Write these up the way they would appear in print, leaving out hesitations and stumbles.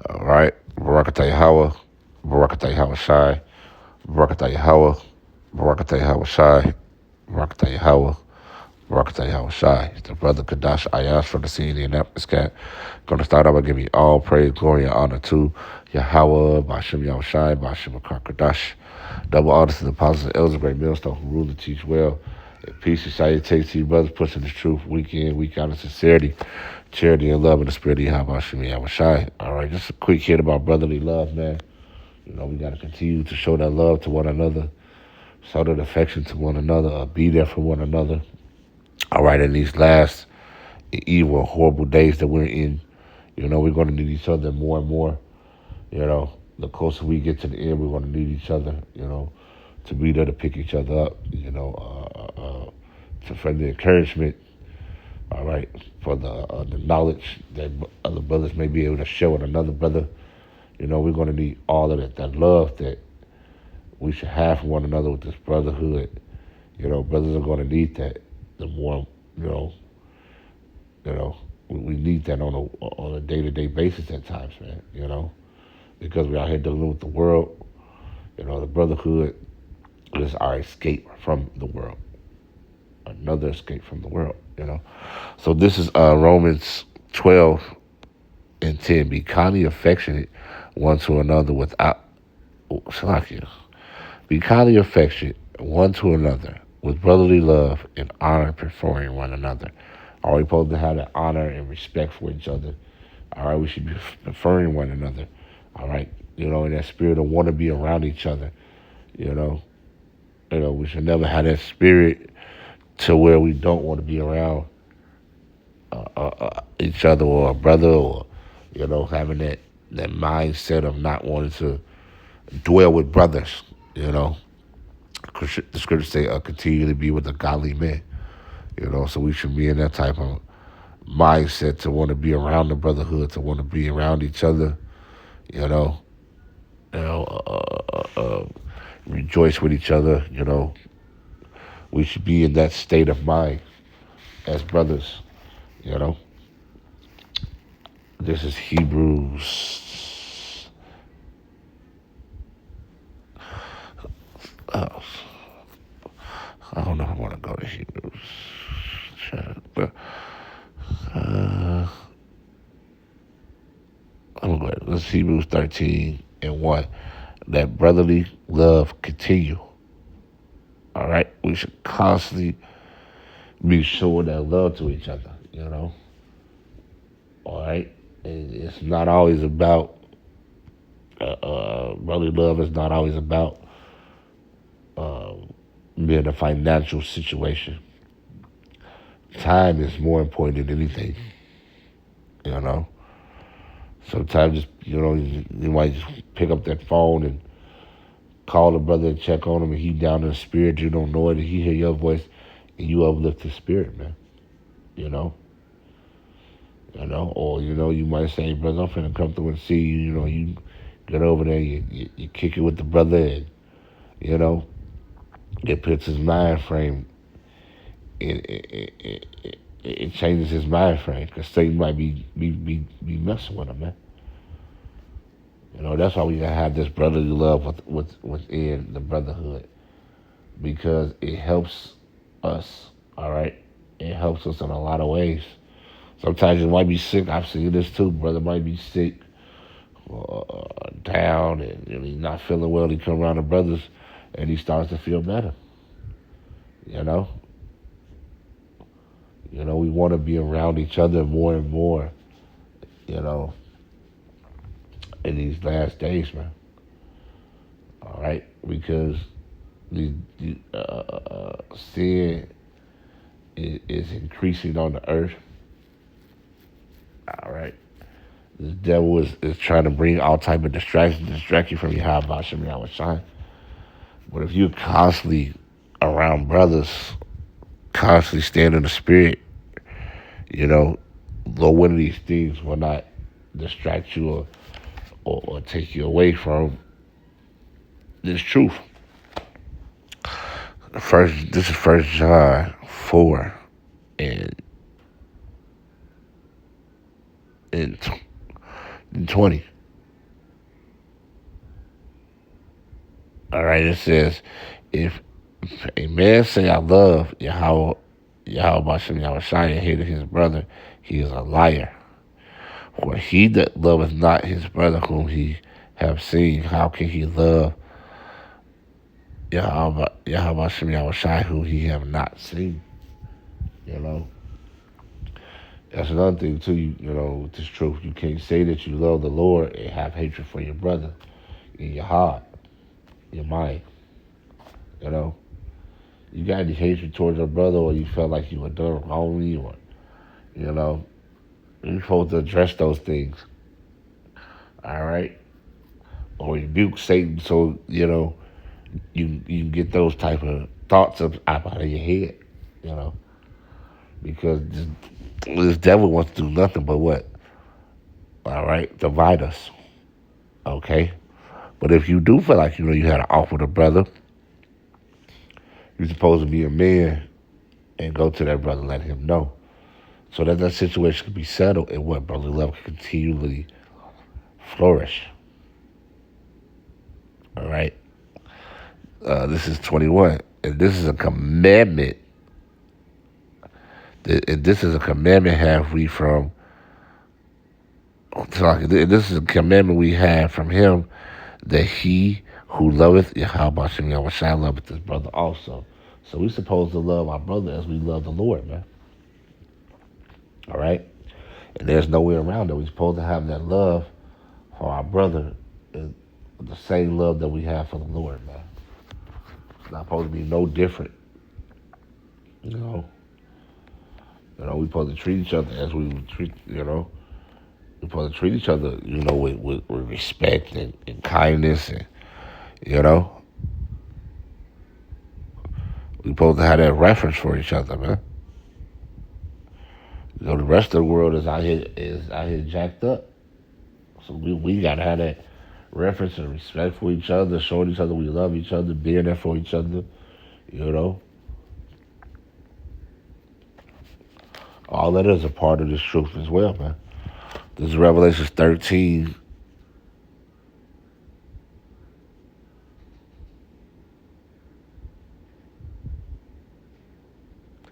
All right. Barakatah Yahweh. Barakatah Yahweh Shai. Barakatah Yahweh. Barakatah Yahweh Shai. Barakatah Yahweh. Barakatah Yahweh Shai. The brother Kadash Ayash from the city of Indianapolis cat. Going to start out by giving all praise, glory, and honor to Yahweh, Bashem Yahweh Shai, Bashem Akar Kadash. Double honor to the apostles and elders of Great Millstone who rule and teach well. And peace and salutations to you brothers pushing the truth week in, week out in sincerity, charity, and love in the spirit of Yahweh Hashem Yahweh Shai. All right, just a quick hit about brotherly love, man. You know, we got to continue to show that love to one another, show that affection to one another, be there for one another. All right, in these last evil, horrible days that we're in, you know, we're going to need each other more and more. You know, the closer we get to the end, we're going to need each other, you know, to be there to pick each other up, you know, for the encouragement, all right, for the knowledge that other brothers may be able to share with another brother. You know, we're going to need all of that love that we should have for one another with this brotherhood. You know, brothers are going to need that. The more, you know, you know, we need that on a day to day basis at times, man. You know, because we're out here dealing with the world. You know, the brotherhood is our escape from the world. Another escape from the world. You know, so this is Romans 12:10. Be kindly affectionate one to another without. Salakia. Be kindly affectionate one to another with brotherly love and honor, preferring one another. Are we supposed to have that honor and respect for each other? All right, we should be preferring one another. All right, you know, in that spirit of want to be around each other. You know, we should never have that spirit to where we don't want to be around each other or a brother, or having that mindset of not wanting to dwell with brothers. You know, the scriptures say, continue to be with a godly man. You know, so we should be in that type of mindset to want to be around the brotherhood, to want to be around each other. You know, you know, rejoice with each other. You know, we should be in that state of mind as brothers. You know, this is Hebrews. Uh, I don't know if I want to go to Hebrews, but I'm gonna go ahead. Let's Hebrews 13:1. Let brotherly love continue. All right, we should constantly be showing that love to each other. You know, all right. And it's not always about brotherly love. Is not always about being a financial situation. Time is more important than anything. You know, sometimes just you might just pick up that phone and call a brother and check on him, and he down in the spirit. You don't know it, and he hear your voice, and you uplift his spirit, man. You know, or you might say, brother, I'm finna come through and see you. You know, you get over there, you kick it with the brother, and you know, it puts his mind frame. It changes his mind frame because Satan might be messing with him, man. You know, that's why we gotta have this brotherly love within the brotherhood, because it helps us. All right, it helps us in a lot of ways. Sometimes you might be sick. I've seen this too. Brother might be sick, down, and he's not feeling well. He come around the brothers, and he starts to feel better. You know, we want to be around each other more and more. You know, in these last days, man. All right, because the sin is increasing on the earth. All right. The devil is trying to bring all type of distraction, distract you from your high Hashem Yahweh Shai. But if you're constantly around brothers, constantly staying in the spirit, though one of these things will not distract you or take you away from this truth. This is First John 4 and 20. All right, it says, if a man say I love Yahweh Bashem Yahushai and hated his brother, he is a liar. For he that loveth not his brother whom he have seen, how can he love Yahweh Bashem Yahushai whom he have not seen? You know, that's another thing too. With this truth, you can't say that you love the Lord and have hatred for your brother in your heart, your mind. You know, you got any hatred towards your brother, or you felt like you were done wrongly, or you know, you're supposed to address those things. All right, or rebuke Satan, so you can get those type of thoughts up out of your head. You know, because this devil wants to do nothing but what? All right, divide us. Okay, but if you do feel like you had an off with a brother, you're supposed to be a man and go to that brother, let him know, so that that situation can be settled and what brotherly love can continually flourish. All right. This is 21, and this is a commandment. And this is a commandment have we from. So this is a commandment we have from him, that he who loveth Yahweh Shem Yahushua loveth his brother also. So we supposed to love our brother as we love the Lord, man. All right? And there's no way around it. We're supposed to have that love for our brother, the same love that we have for the Lord, man. It's not supposed to be no different. You know, we're supposed to treat each other as we would treat, we're supposed to treat each other, with respect and kindness, and you know, we're supposed to have that reference for each other, man. The rest of the world is out here jacked up. So we gotta have that reference and respect for each other, showing each other we love each other, being there for each other, you know. All that is a part of this truth as well, man. This is Revelation 13,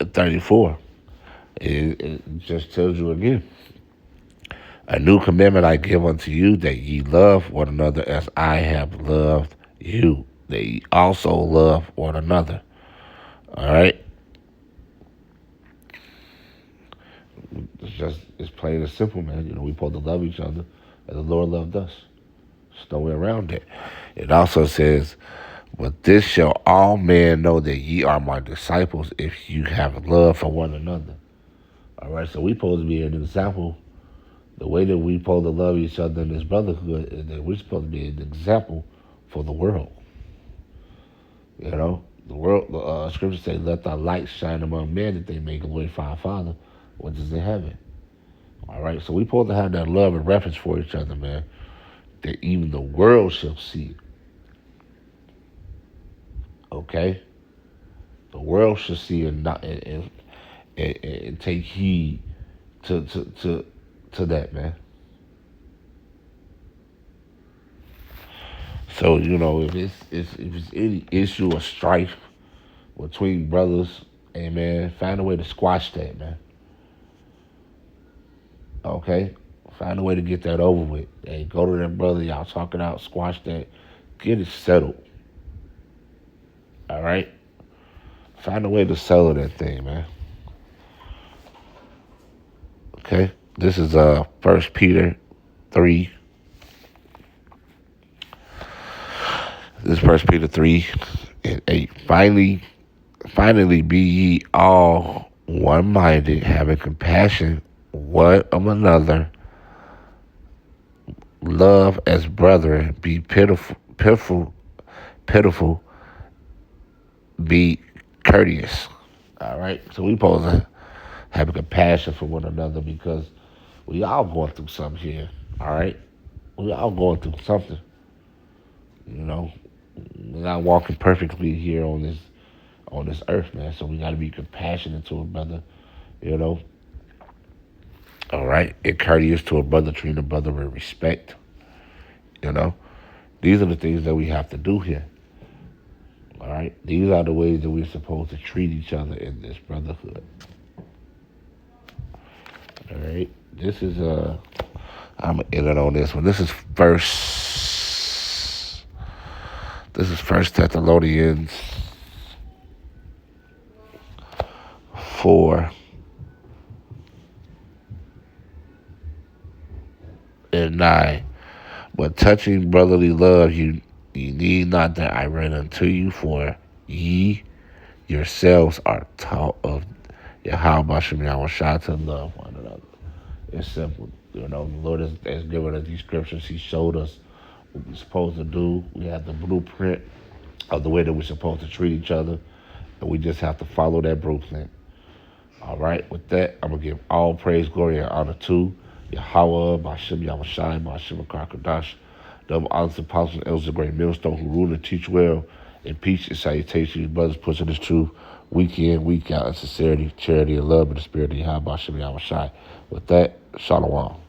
34. It just tells you again. A new commandment I give unto you, that ye love one another as I have loved you. That ye also love one another. All right? It's plain and simple, man. We supposed to love each other as the Lord loved us. There's no way around it. It also says, but this shall all men know that ye are my disciples, if you have love for one another. All right, so we supposed to be an example. The way that we supposed to love each other in this brotherhood is that we're supposed to be an example for the world. The world. The scripture says, "Let thy light shine among men, that they may glorify our Father, which is in heaven." All right, so we supposed to have that love and reference for each other, man. That even the world shall see. Okay, the world shall see and take heed to that, man. So if it's any issue or strife between brothers, hey man, find a way to squash that, man. Okay, find a way to get that over with. Hey, go to that brother, y'all talk it out, squash that, get it settled. All right, find a way to settle that thing, man. Okay, this is 1 Peter 3. This is 1 Peter 3:8. Finally, be ye all one-minded, having compassion one of another, love as brethren, be pitiful, be courteous. All right, so we supposed to have a compassion for one another, because we all going through something here. All right, we all going through something. You know, we're not walking perfectly here on this earth, man. So we got to be compassionate to a brother. You know, all right, and courteous to a brother, treating a brother with respect. You know, these are the things that we have to do here. All right? These are the ways that we're supposed to treat each other in this brotherhood. All right? This is I'm gonna end it on this one. First Thessalonians 4:9. But touching brotherly love, you need not that I write unto you, for ye yourselves are taught of Yahweh Shem Yahweh to love one another. It's simple. The Lord has given us these scriptures. He showed us what we're supposed to do. We have the blueprint of the way that we're supposed to treat each other, and we just have to follow that blueprint. All right, with that, I'm going to give all praise, glory, and honor to Yahweh, Bashem Yahushai, Bashem Akarkadash, double honors to apostles, elders, the great millstone who rule and teach well, and peace and salutations, brothers, pushing this truth week in, week out, in sincerity, charity, and love, and the spirit of Yahweh, Bashem Yahushai. With that, Shalom.